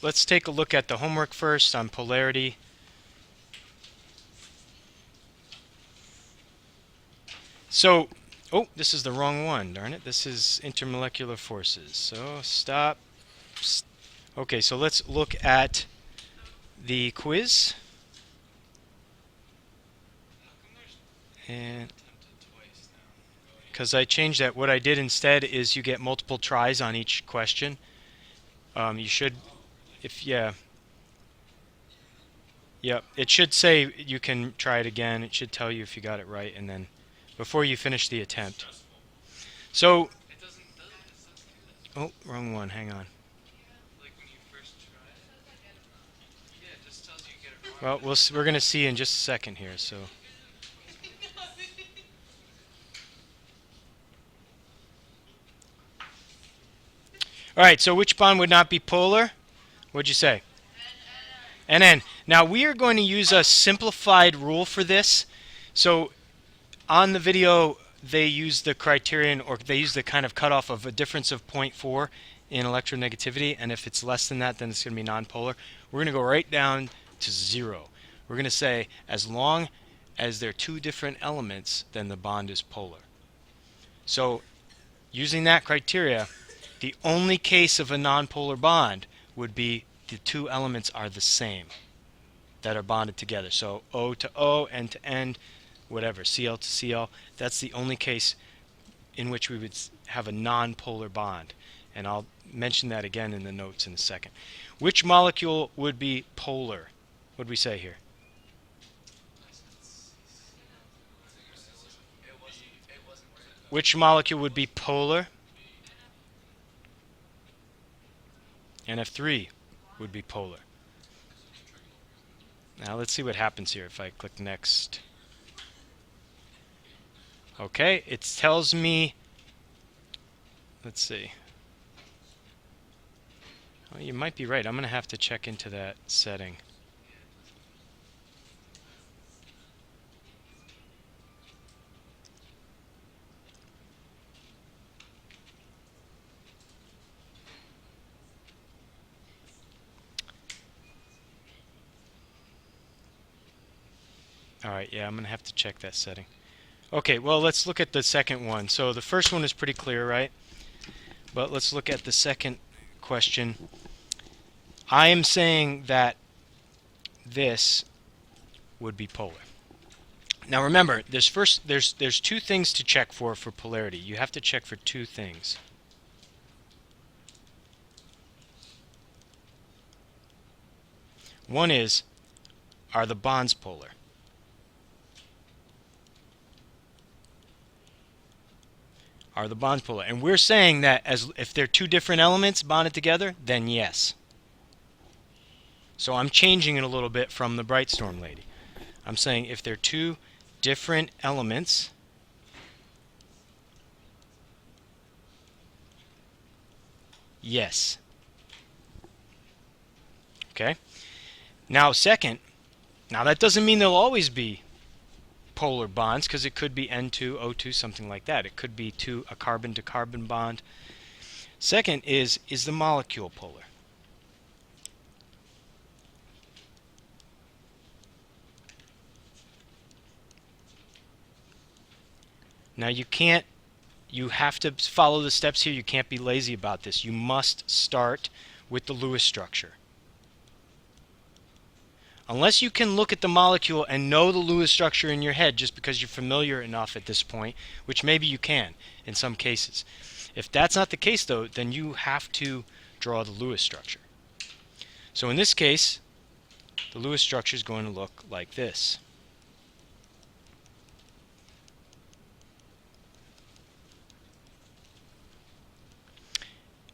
let's take a look at the homework first on polarity. So, oh, this is the wrong one, darn it. This is intermolecular forces. So, stop. Okay, so let's look at the quiz. And because I changed that, what I did instead is you get multiple tries on each question. You should, yeah, it should say you can try it again. It should tell you if you got it right, and then before you finish the attempt. So, oh, wrong one. Hang on. Well, we're going to see in just a second here. So, all right. So, which bond would not be polar? What'd you say? NN. Now we are going to use a simplified rule for this. So, on the video, they use the criterion, or they use the kind of cutoff of a difference of 0.4 in electronegativity, and if it's less than that, then it's going to be nonpolar. We're going to go right down to 0. We're going to say as long as they're two different elements, then the bond is polar. So, using that criteria, the only case of a nonpolar bond would be the two elements are the same that are bonded together. So O to O, N to N, whatever, Cl to Cl. That's the only case in which we would have a nonpolar bond. And I'll mention that again in the notes in a second. Which molecule would be polar? What did we say here? Which molecule would be polar? NF3 would be polar. Now let's see what happens here if I click next. Okay, it tells me, let's see. Well, you might be right. I'm going to have to check into that setting. Alright, yeah, I'm going to have to check that setting. Okay, well, let's look at the second one. So the first one is pretty clear, right? But let's look at the second question. I am saying that this would be polar. Now remember, there's two things to check for polarity. You have to check for two things. One is, are the bonds polar? Are the bonds polar? And we're saying that if they're two different elements bonded together, then yes. So I'm changing it a little bit from the Brightstorm lady. I'm saying if they're two different elements, yes. Okay? Now second, now that doesn't mean they'll always be polar bonds, because it could be N2, O2, something like that. It could be a carbon to carbon bond. Second is the molecule polar? Now you have to follow the steps here. You can't be lazy about this. You must start with the Lewis structure. Unless you can look at the molecule and know the Lewis structure in your head just because you're familiar enough at this point, which maybe you can in some cases. If that's not the case, though, then you have to draw the Lewis structure. So in this case, the Lewis structure is going to look like this.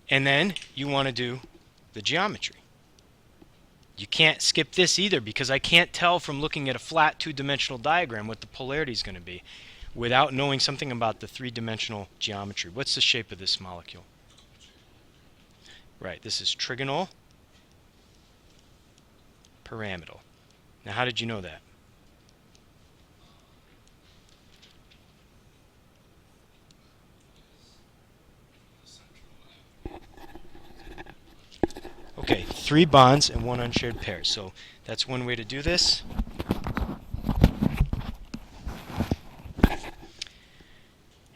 And then you want to do the geometry. You can't skip this either, because I can't tell from looking at a flat two-dimensional diagram what the polarity is going to be without knowing something about the three-dimensional geometry. What's the shape of this molecule? Right, this is Trigonal Pyramidal. Now, how did you know that? Okay, 3 bonds and 1 unshared pair. So that's one way to do this.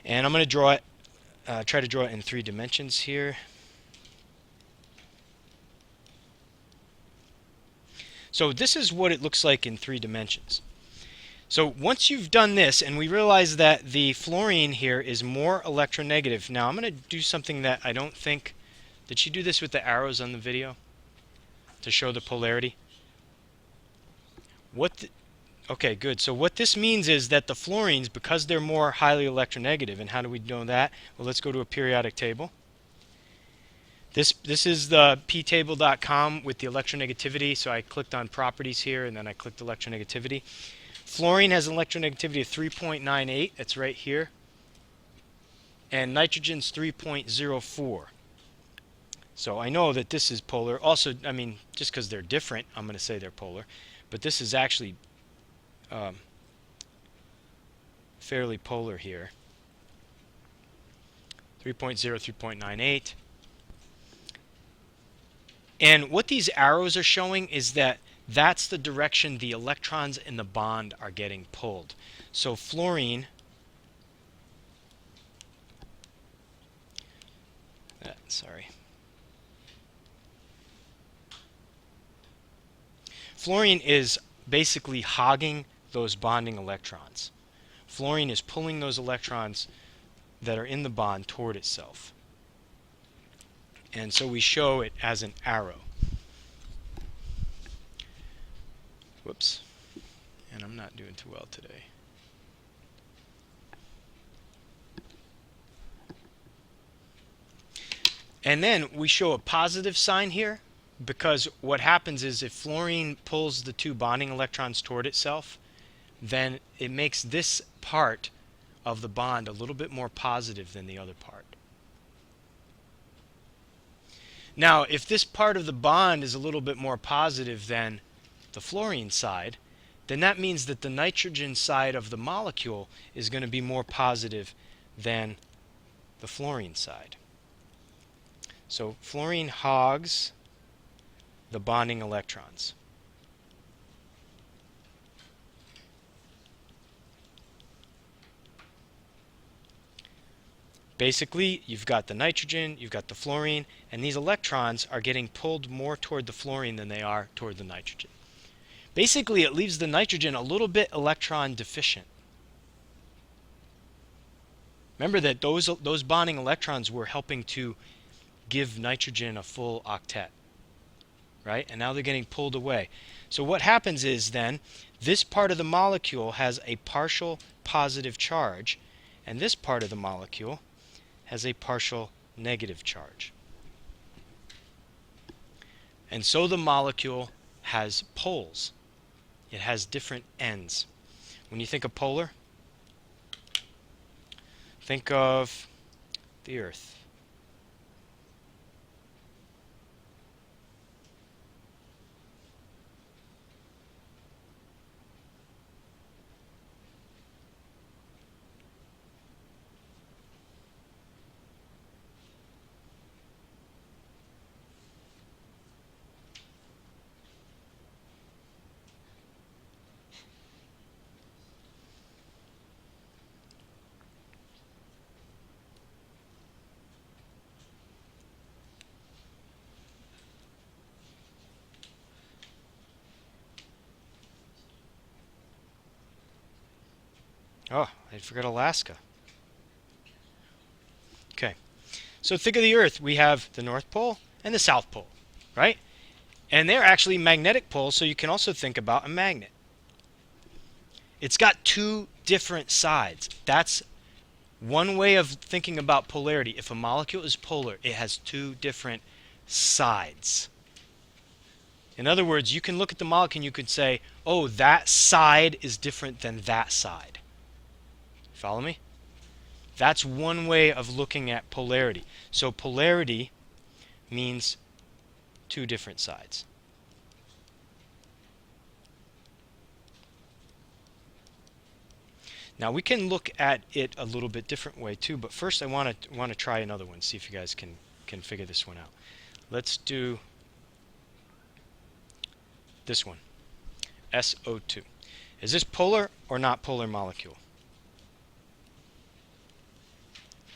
And I'm going to draw it, try to draw it in 3 dimensions here. So this is what it looks like in 3 dimensions. So once you've done this, and we realize that the fluorine here is more electronegative. Now I'm going to do something that I don't think... Did she do this with the arrows on the video to show the polarity? Okay, good. So what this means is that the fluorines, because they're more highly electronegative, and how do we know that? Well, let's go to a periodic table. This is the ptable.com with the electronegativity. So I clicked on properties here, and then I clicked electronegativity. Fluorine has an electronegativity of 3.98. That's right here. And nitrogen's 3.04. So I know that this is polar. Also, I mean, just because they're different, I'm going to say they're polar. But this is actually fairly polar here. 3.0, 3.98. And what these arrows are showing is that that's the direction the electrons in the bond are getting pulled. So fluorine, fluorine is basically hogging those bonding electrons. Fluorine is pulling those electrons that are in the bond toward itself. And so we show it as an arrow. Whoops. And I'm not doing too well today. And then we show a positive sign here, because what happens is if fluorine pulls the 2 bonding electrons toward itself, then it makes this part of the bond a little bit more positive than the other part. Now, if this part of the bond is a little bit more positive than the fluorine side, then that means that the nitrogen side of the molecule is going to be more positive than the fluorine side. So fluorine hogs the bonding electrons. Basically, you've got the nitrogen, you've got the fluorine, and these electrons are getting pulled more toward the fluorine than they are toward the nitrogen. Basically, it leaves the nitrogen a little bit electron deficient. Remember that those bonding electrons were helping to give nitrogen a full octet, right? And now they're getting pulled away. So what happens is then this part of the molecule has a partial positive charge, and this part of the molecule has a partial negative charge. And so the molecule has poles. It has different ends. When you think of polar, think of the Earth. Oh, I forgot Alaska. Okay. So think of the Earth. We have the North Pole and the South Pole, right? And they're actually magnetic poles, so you can also think about a magnet. It's got 2 different sides. That's one way of thinking about polarity. If a molecule is polar, it has 2 different sides. In other words, you can look at the molecule and you could say, oh, that side is different than that side. Follow me? That's one way of looking at polarity. So polarity means 2 different sides. Now we can look at it a little bit different way too, but first I want to try another one, see if you guys can figure this one out. Let's do This one, SO2. Is this polar or not polar molecule?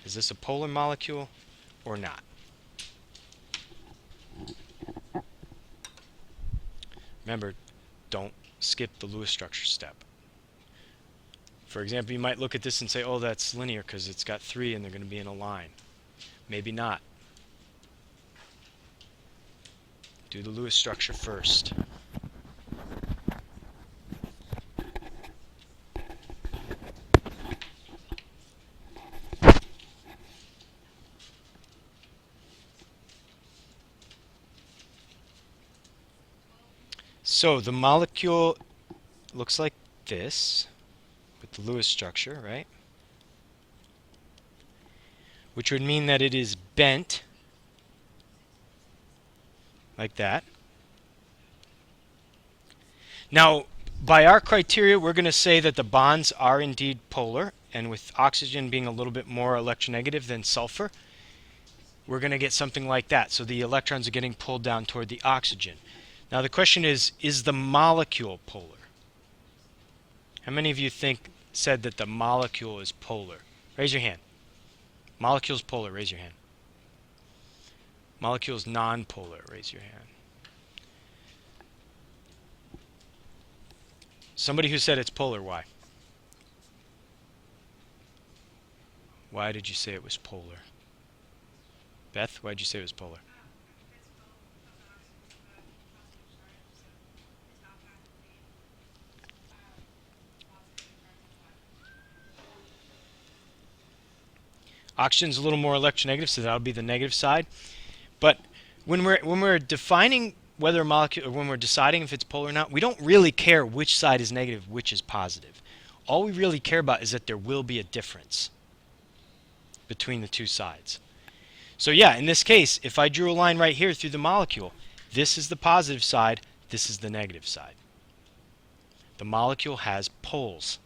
Is this a polar molecule or not? Remember, don't skip the Lewis structure step. For example, you might look at this and say, oh, that's linear because it's got 3 and they're going to be in a line. Maybe not. Do the Lewis structure first. So the molecule looks like this with the Lewis structure, right? Which would mean that it is bent like that. Now, by our criteria, we're going to say that the bonds are indeed polar, and with oxygen being a little bit more electronegative than sulfur, we're going to get something like that. So the electrons are getting pulled down toward the oxygen. Now the question is the molecule polar? How many of you said that the molecule is polar? Raise your hand. Molecule's polar, raise your hand. Molecule's non-polar, raise your hand. Somebody who said it's polar, why? Why did you say it was polar? Beth, why did you say it was polar? Oxygen's a little more electronegative, so that'll be the negative side. But when we're defining whether a molecule, or when we're deciding if it's polar or not, we don't really care which side is negative, which is positive. All we really care about is that there will be a difference between the two sides. So yeah, in this case, if I drew a line right here through the molecule, this is the positive side, this is the negative side. The molecule has poles,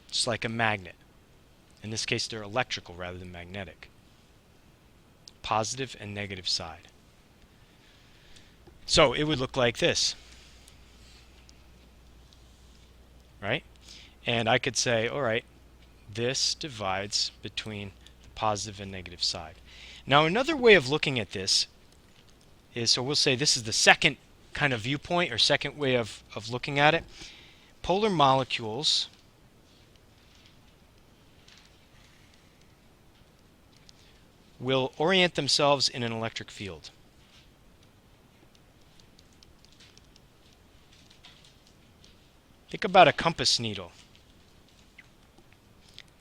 just like a magnet. In this case, they're electrical rather than magnetic. Positive and negative side. So it would look like this. Right? And I could say, all right, this divides between the positive and negative side. Now another way of looking at this is, so we'll say this is the second kind of viewpoint or second way of looking at it. Polar molecules will orient themselves in an electric field. Think about a compass needle.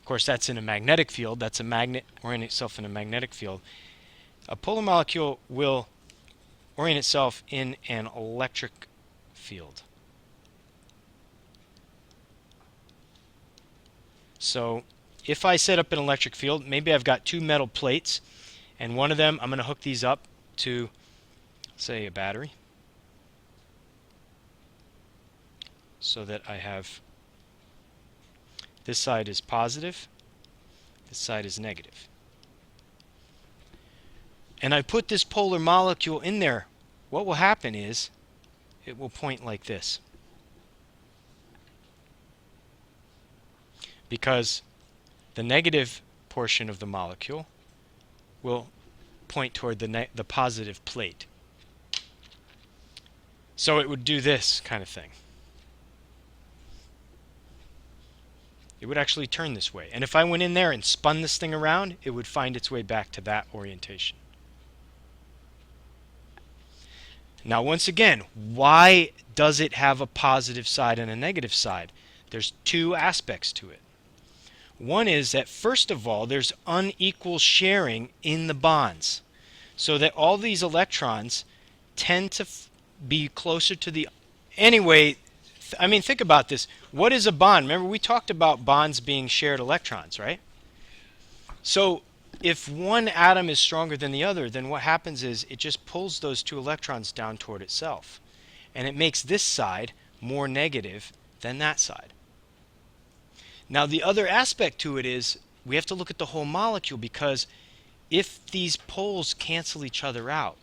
Of course, that's in a magnetic field. That's a magnet orienting itself in a magnetic field. A polar molecule will orient itself in an electric field. So if I set up an electric field, maybe I've got two metal plates, and one of them, I'm going to hook these up to, say, a battery, so that I have this side is positive, this side is negative. And I put this polar molecule in there. What will happen is it will point like this, because the negative portion of the molecule will point toward the positive plate. So it would do this kind of thing. It would actually turn this way. And if I went in there and spun this thing around, it would find its way back to that orientation. Now once again, why does it have a positive side and a negative side? There's two aspects to it. One is that, first of all, there's unequal sharing in the bonds, so that all these electrons tend to be closer to the... Anyway, I mean, think about this. What is a bond? Remember, we talked about bonds being shared electrons, right? So if one atom is stronger than the other, then what happens is it just pulls those two electrons down toward itself. And it makes this side more negative than that side. Now the other aspect to it is we have to look at the whole molecule, because if these poles cancel each other out,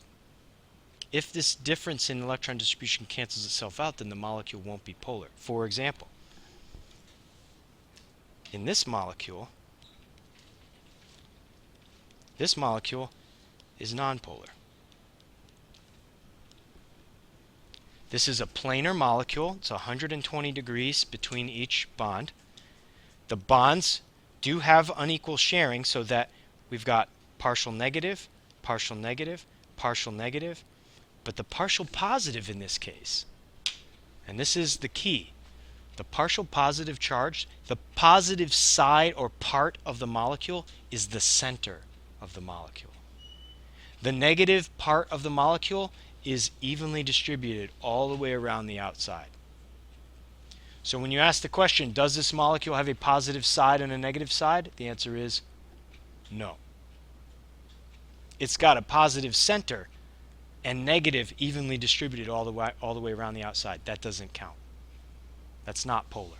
if this difference in electron distribution cancels itself out, then the molecule won't be polar. For example, in this molecule is nonpolar. This is a planar molecule. It's 120 degrees between each bond. The bonds do have unequal sharing, so that we've got partial negative, partial negative, partial negative, but the partial positive in this case, and this is the key, the partial positive charge, the positive side or part of the molecule is the center of the molecule. The negative part of the molecule is evenly distributed all the way around the outside. So when you ask the question, does this molecule have a positive side and a negative side? The answer is no. It's got a positive center and negative evenly distributed all the way around the outside. That doesn't count. That's not polar.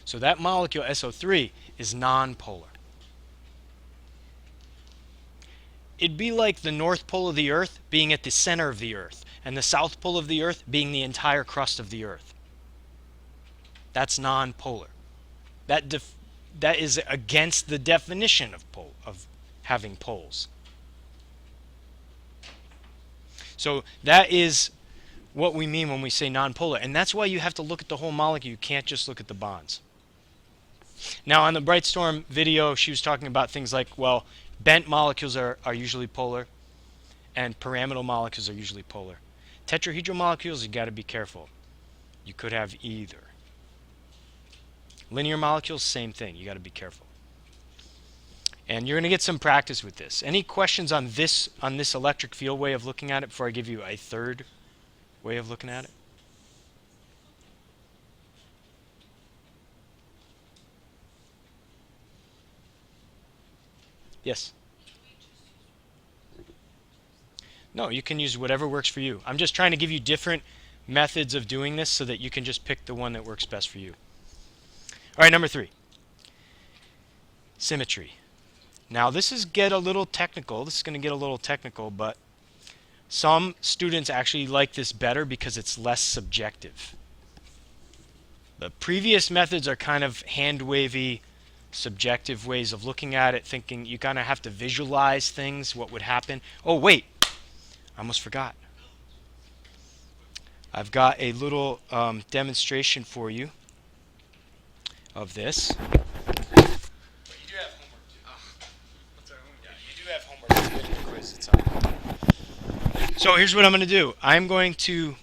So that molecule SO3 is nonpolar. It'd be like the North Pole of the Earth being at the center of the Earth and the South Pole of the Earth being the entire crust of the Earth. That's nonpolar. That is against the definition of having poles. So that is what we mean when we say nonpolar, and that's why you have to look at the whole molecule. You can't just look at the bonds. Now on the Brightstorm video, she was talking about things like, well, bent molecules are usually polar, and pyramidal molecules are usually polar. Tetrahedral molecules, you got to be careful. You could have either. Linear molecules, same thing. You got to be careful. And you're going to get some practice with this. Any questions on this electric field way of looking at it before I give you a third way of looking at it? Yes? No, you can use whatever works for you. I'm just trying to give you different methods of doing this so that you can just pick the one that works best for you. All right, number 3. Symmetry. Now this is get a little technical. This is going to get a little technical, but some students actually like this better because it's less subjective. The previous methods are kind of hand-wavy, subjective ways of looking at it, thinking you kind of have to visualize things, what would happen. Oh, wait. I almost forgot. I've got a little demonstration for you of this. So here's what I'm going to do. I'm going to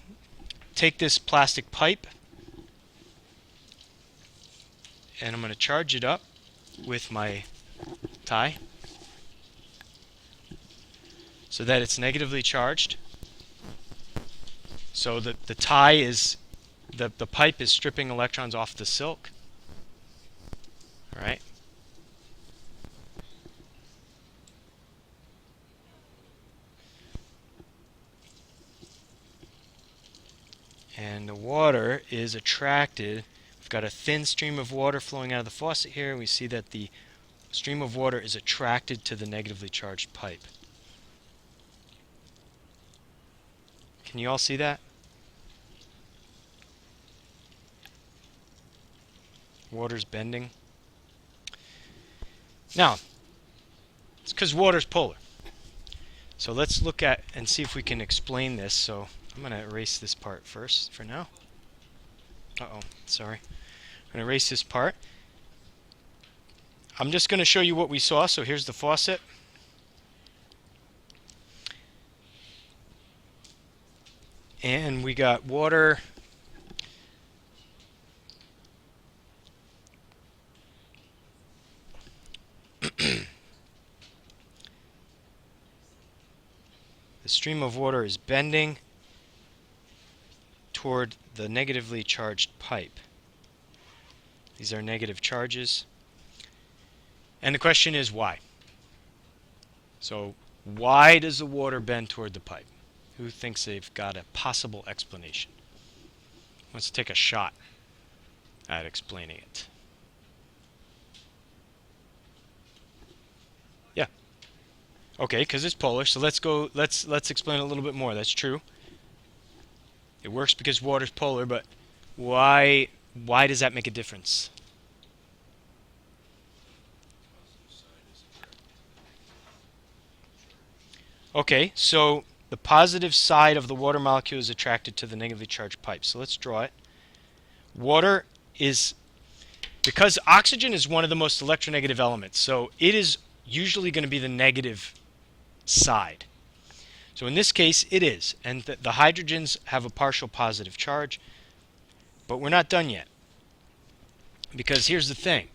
take this plastic pipe and I'm going to charge it up with my tie so that it's negatively charged. So the tie is, the pipe is stripping electrons off the silk. All right. And the water is attracted. We've got a thin stream of water flowing out of the faucet here. We see that the stream of water is attracted to the negatively charged pipe. Can you all see that? Water's bending. Now, it's because water's polar. So let's look at and see if we can explain this. So I'm going to erase this part first for now. Uh-oh, sorry. I'm going to erase this part. I'm just going to show you what we saw. So here's the faucet. And we got water. The stream of water is bending toward the negatively charged pipe. These are negative charges. And the question is why? So why does the water bend toward the pipe? Who thinks they've got a possible explanation? Let's take a shot at explaining it. Yeah. Okay, because it's polar. So let's go. Let's explain a little bit more. That's true. It works because water's polar, but why does that make a difference? Okay, so the positive side of the water molecule is attracted to the negatively charged pipe. So let's draw it. Water is, because oxygen is one of the most electronegative elements, so it is usually going to be the negative side. So in this case, it is. And the hydrogens have a partial positive charge, but we're not done yet. Because here's the thing.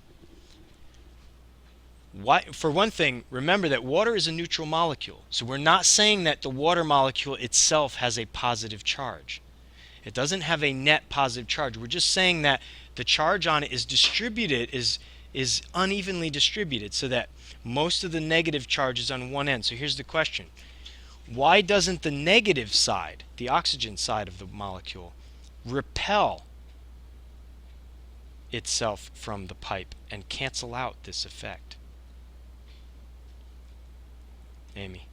For one thing, remember that water is a neutral molecule. So we're not saying that the water molecule itself has a positive charge. It doesn't have a net positive charge. We're just saying that the charge on it is distributed, is unevenly distributed, so that most of the negative charge is on one end. So here's the question. Why doesn't the negative side, the oxygen side of the molecule, repel itself from the pipe and cancel out this effect? Amy.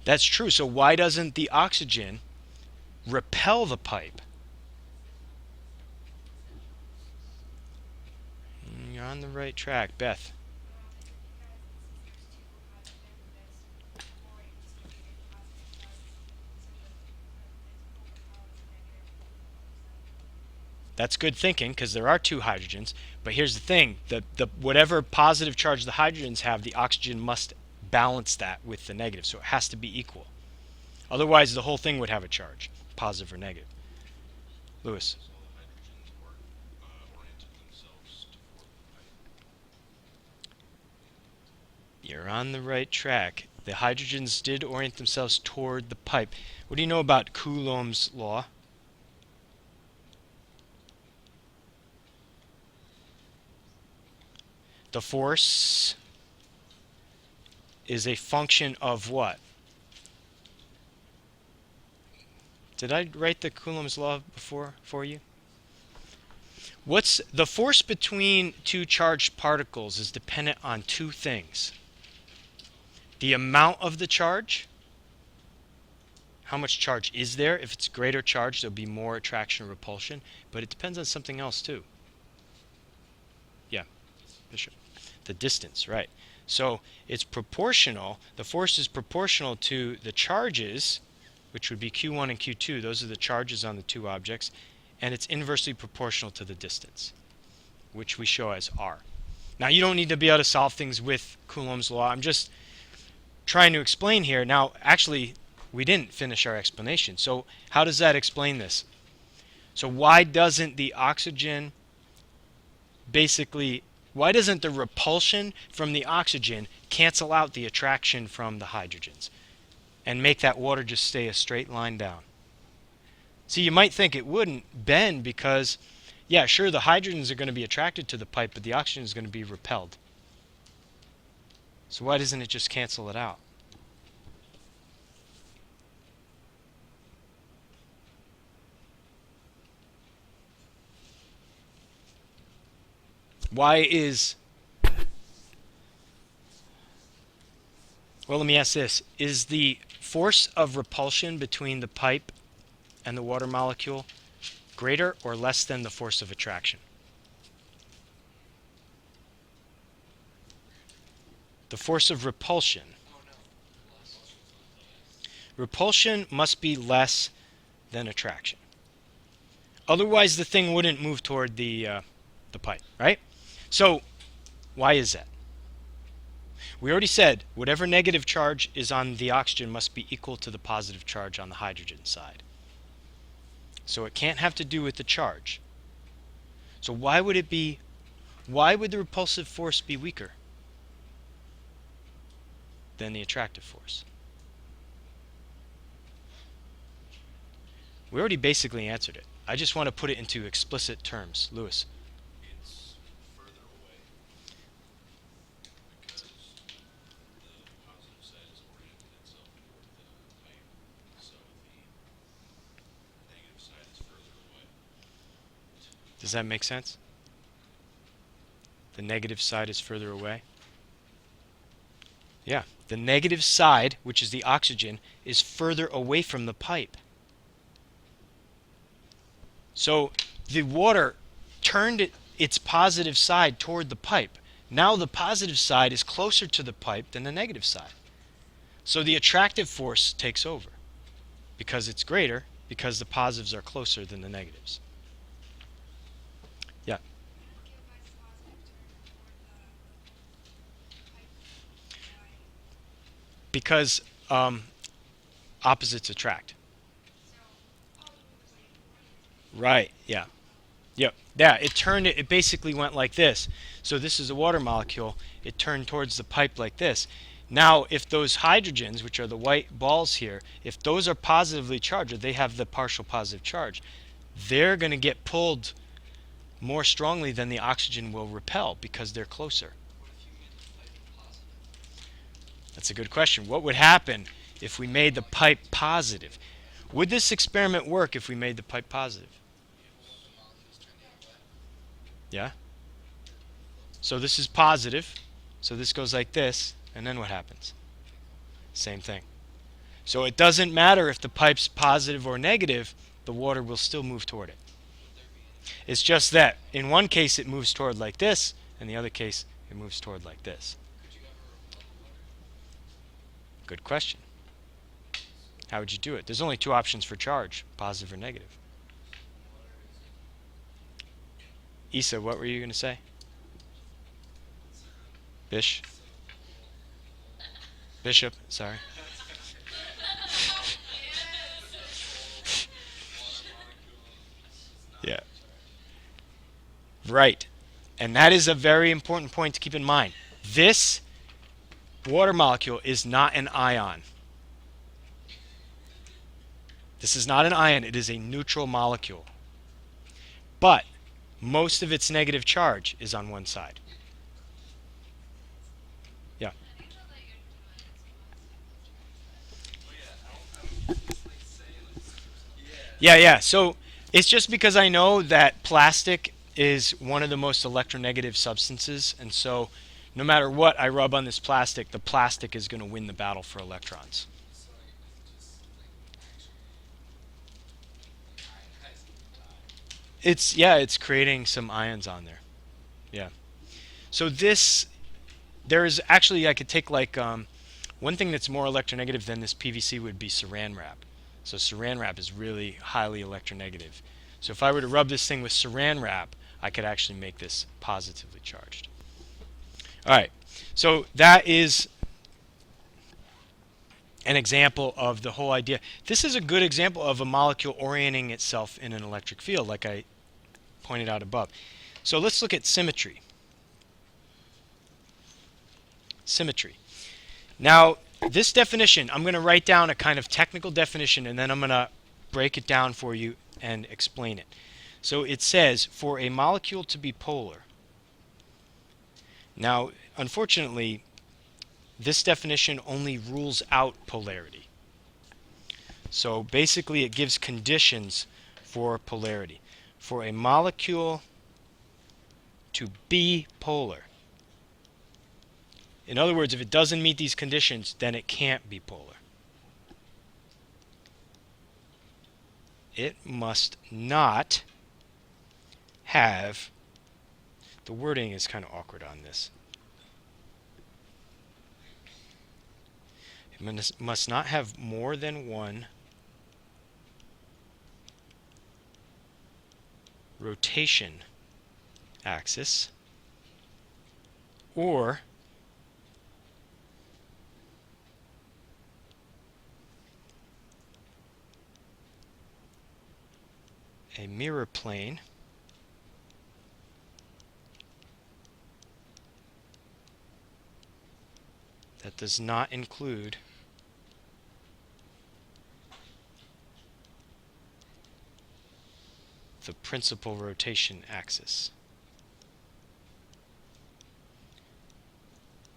That's true. So why doesn't the oxygen repel the pipe? You're on the right track, Beth. That's good thinking because there are two hydrogens. But here's the thing: the whatever positive charge the hydrogens have, the oxygen must balance that with the negative. So it has to be equal. Otherwise, the whole thing would have a charge, positive or negative. Lewis. You're on the right track. The hydrogens did orient themselves toward the pipe. What do you know about Coulomb's law? The force is a function of what? Did I write the Coulomb's law before for you? What's the force between two charged particles is dependent on two things. The amount of the charge, how much charge is there? If it's greater charge, there'll be more attraction or repulsion, but it depends on something else too. Yeah, Bishop. The distance, right. So it's proportional, the force is proportional to the charges, which would be Q1 and Q2, those are the charges on the two objects, and it's inversely proportional to the distance, which we show as R. Now you don't need to be able to solve things with Coulomb's law, I'm just trying to explain here. Now actually we didn't finish our explanation, so how does that explain this? So why doesn't the oxygen basically, why doesn't the repulsion from the oxygen cancel out the attraction from the hydrogens and make that water just stay a straight line down? See, you might think it wouldn't bend because, yeah, sure, the hydrogens are going to be attracted to the pipe, but the oxygen is going to be repelled. So why doesn't it just cancel it out? Why is... Well, let me ask this. Is the force of repulsion between the pipe and the water molecule greater or less than the force of attraction? The force of repulsion. Repulsion must be less than attraction. Otherwise, the thing wouldn't move toward the pipe, right? So, why is that? We already said whatever negative charge is on the oxygen must be equal to the positive charge on the hydrogen side. So it can't have to do with the charge. So why would the repulsive force be weaker than the attractive force? We already basically answered it. I just want to put it into explicit terms. Lewis. It's further away because the positive side is oriented itself toward the pipe, so the negative side is further away. Does that make sense? The negative side is further away. Yeah, the negative side, which is the oxygen, is further away from the pipe. So the water turned its positive side toward the pipe. Now the positive side is closer to the pipe than the negative side. So the attractive force takes over because it's greater, because the positives are closer than the negatives. Yeah. Because opposites attract. Right, yeah. Yep. Yeah, it basically went like this. So this is a water molecule. It turned towards the pipe like this. Now, if those hydrogens, which are the white balls here, if those are positively charged, or they have the partial positive charge, they're going to get pulled more strongly than the oxygen will repel because they're closer. That's a good question. What would happen if we made the pipe positive? Would this experiment work if we made the pipe positive? Yeah? So this is positive. So this goes like this. And then what happens? Same thing. So it doesn't matter if the pipe's positive or negative, the water will still move toward it. It's just that in one case it moves toward like this, in the other case it moves toward like this. Good question. How would you do it? There's only two options for charge, positive or negative. Issa, what were you going to say? Bishop, sorry. Yeah. Right. And that is a very important point to keep in mind. This water molecule is not an ion. This is not an ion. It is a neutral molecule. But most of its negative charge is on one side. Yeah. Yeah. So it's just because I know that plastic is one of the most electronegative substances, and so no matter what I rub on this plastic, the plastic is going to win the battle for electrons. It's creating some ions on there. Yeah. So there is actually, I could take like one thing that's more electronegative than this PVC would be saran wrap. So saran wrap is really highly electronegative. So if I were to rub this thing with saran wrap, I could actually make this positively charged. All right. So that is an example of the whole idea. This is a good example of a molecule orienting itself in an electric field, like I pointed out above. So let's look at symmetry. Symmetry. Now, this definition, I'm going to write down a kind of technical definition, and then I'm going to break it down for you and explain it. So it says, for a molecule to be polar. Now, unfortunately, this definition only rules out polarity. So basically, it gives conditions for polarity. For a molecule to be polar. In other words, if it doesn't meet these conditions, then it can't be polar. It must not have, the wording is kind of awkward on this. It must not have more than one rotation axis, or a mirror plane that does not include the principal rotation axis.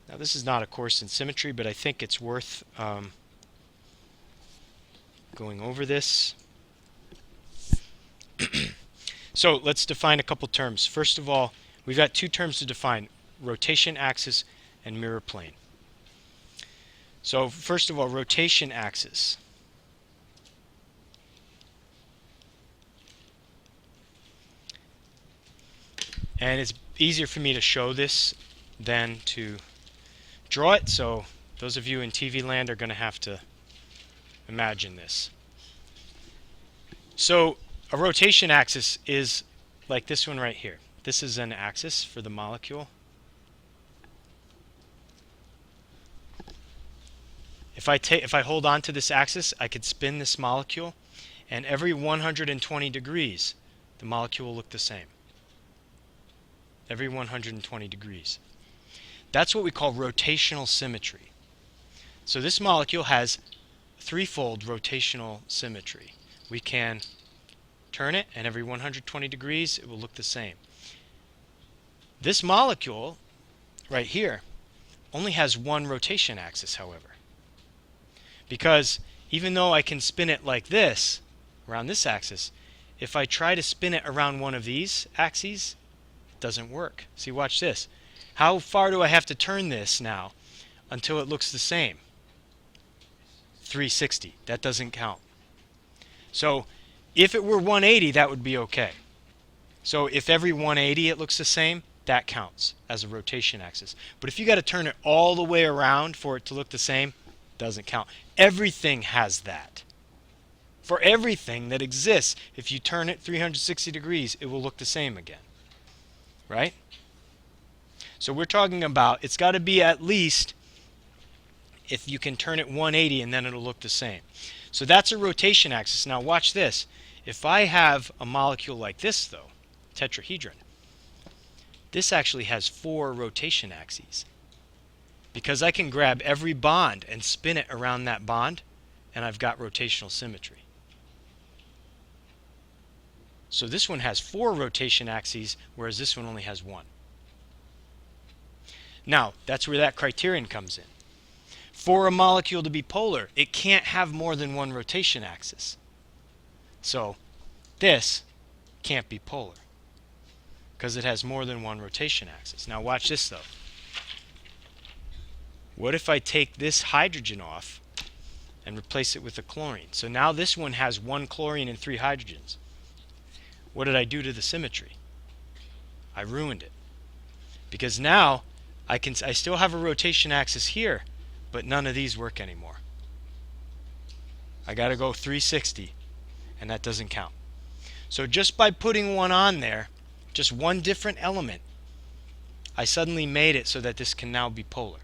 Now, this is not a course in symmetry, but I think it's worth going over this. So let's define a couple terms. First of all, we've got two terms to define: rotation axis and mirror plane. So first of all, rotation axis. And it's easier for me to show this than to draw it, so those of you in TV land are going to have to imagine this. So a rotation axis is like this one right here. This is an axis for the molecule. If I hold on to this axis, I could spin this molecule, and every 120 degrees, the molecule will look the same. Every 120 degrees. That's what we call rotational symmetry. So this molecule has threefold rotational symmetry. We can turn it, and every 120 degrees, it will look the same. This molecule, right here, only has one rotation axis, however. Because even though I can spin it like this, around this axis, if I try to spin it around one of these axes, it doesn't work. See, watch this. How far do I have to turn this now until it looks the same? 360. That doesn't count. So if it were 180, that would be okay. So if every 180 it looks the same, that counts as a rotation axis. But if you got to turn it all the way around for it to look the same, it doesn't count. Everything has that. For everything that exists, if you turn it 360 degrees, it will look the same again. Right? So we're talking about, it's got to be at least, if you can turn it 180 and then it'll look the same. So that's a rotation axis. Now watch this. If I have a molecule like this, though, tetrahedron, this actually has 4 rotation axes. Because I can grab every bond and spin it around that bond, and I've got rotational symmetry. So this one has 4 rotation axes, whereas this one only has 1. Now, that's where that criterion comes in. For a molecule to be polar, it can't have more than 1 rotation axis. So this can't be polar because it has more than 1 rotation axis. Now watch this though. What if I take this hydrogen off and replace it with a chlorine? So now this one has 1 chlorine and 3 hydrogens. What did I do to the symmetry? I ruined it. Because now I still have a rotation axis here, but none of these work anymore. I got to go 360, and that doesn't count. So just by putting one on there, just one different element, I suddenly made it so that this can now be polar.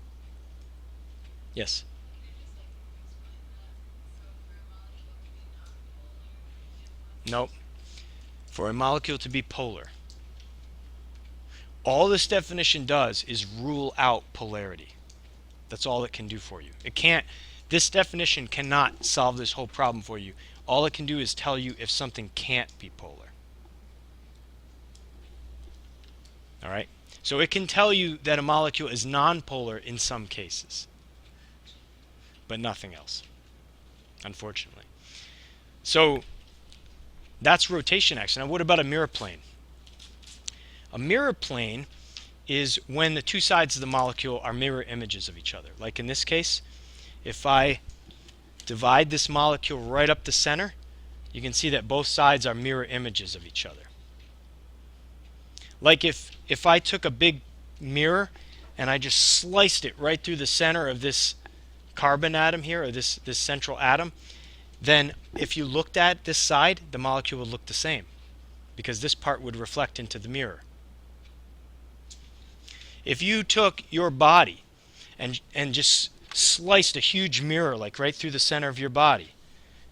Yes? Nope. For a molecule to be polar, all this definition does is rule out polarity. That's all it can do for you. It can't. This definition cannot solve this whole problem for you. All it can do is tell you if something can't be polar. All right? So it can tell you that a molecule is nonpolar in some cases, but nothing else, unfortunately. So that's rotation axis. Now what about a mirror plane? A mirror plane is when the two sides of the molecule are mirror images of each other. Like in this case, if I divide this molecule right up the center, you can see that both sides are mirror images of each other. Like if I took a big mirror and I just sliced it right through the center of this carbon atom here, or this central atom, then if you looked at this side, the molecule would look the same because this part would reflect into the mirror. If you took your body and just sliced a huge mirror like right through the center of your body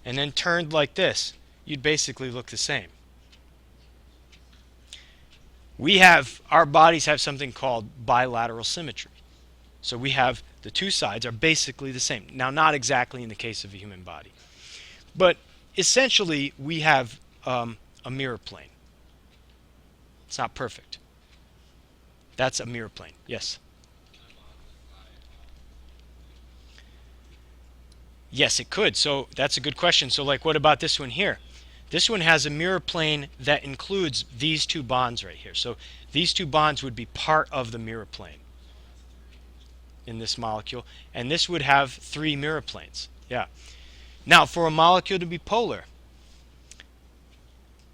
and then turned like this, you'd basically look the same. Our bodies have something called bilateral symmetry. So we have the two sides are basically the same. Now, not exactly in the case of a human body, but essentially we have a mirror plane. It's not perfect. That's a mirror plane. Yes? Yes, it could. So that's a good question. So like what about this one here? This one has a mirror plane that includes these two bonds right here. So these two bonds would be part of the mirror plane in this molecule, and this would have 3 mirror planes. Yeah. Now, for a molecule to be polar,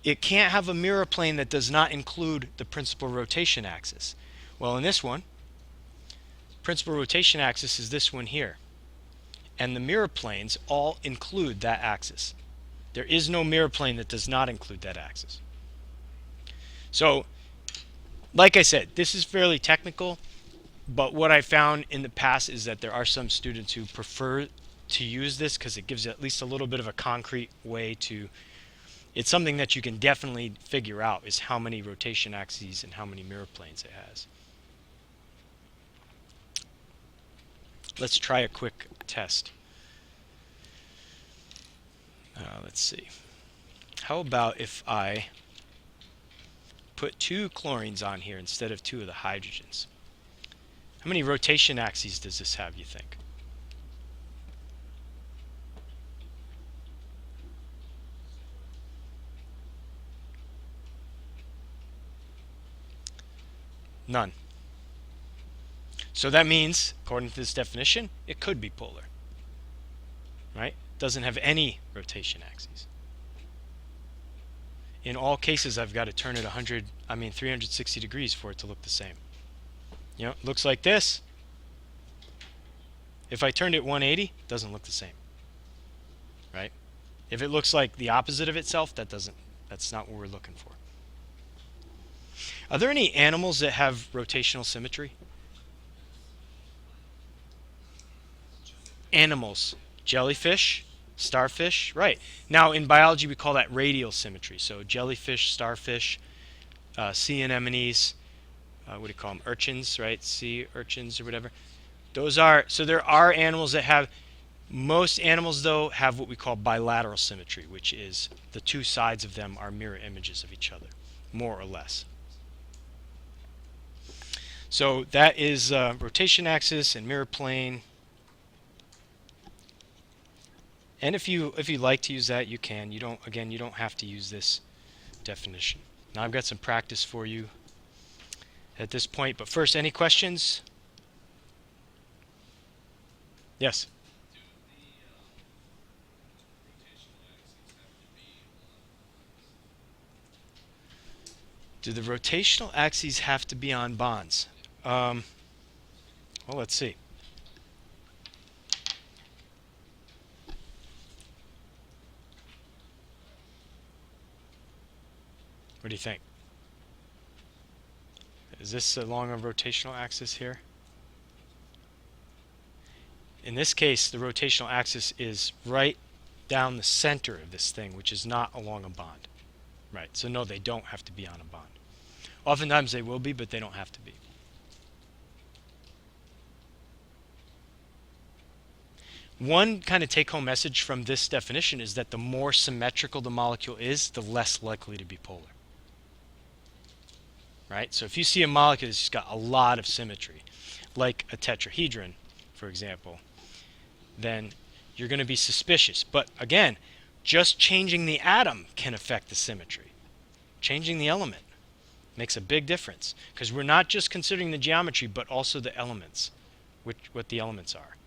it can't have a mirror plane that does not include the principal rotation axis. Well, in this one, principal rotation axis is this one here, and the mirror planes all include that axis. There is no mirror plane that does not include that axis. So, like I said, this is fairly technical, but what I found in the past is that there are some students who prefer to use this because it gives you at least a little bit of a concrete way to, it's something that you can definitely figure out, is how many rotation axes and how many mirror planes it has. Let's try a quick test. Let's see. How about if I put 2 chlorines on here instead of 2 of the hydrogens? How many rotation axes does this have, you think? None. So that means, according to this definition, it could be polar. Right? Doesn't have any rotation axes. In all cases, I've got to turn it 360 degrees for it to look the same. You know, it looks like this. If I turned it 180, it doesn't look the same. Right? If it looks like the opposite of itself, that's not what we're looking for. Are there any animals that have rotational symmetry? Animals. Jellyfish, starfish, right. Now in biology we call that radial symmetry. So jellyfish, starfish, sea anemones, what do you call them? Urchins, right? Sea urchins or whatever. So there are animals that have, most animals though have what we call bilateral symmetry, which is the 2 sides of them are mirror images of each other, more or less. So that is rotation axis and mirror plane. And if you like to use that, you can. You don't have to use this definition. Now I've got some practice for you at this point, but first, any questions? Yes. Do the rotational axes have to be on bonds? Well, let's see. What do you think? Is this along a rotational axis here? In this case, the rotational axis is right down the center of this thing, which is not along a bond. Right, so no, they don't have to be on a bond. Oftentimes they will be, but they don't have to be. One kind of take-home message from this definition is that the more symmetrical the molecule is, the less likely to be polar. Right? So if you see a molecule that's just got a lot of symmetry, like a tetrahedron, for example, then you're going to be suspicious. But again, just changing the atom can affect the symmetry. Changing the element makes a big difference, because we're not just considering the geometry, but also the elements, what the elements are.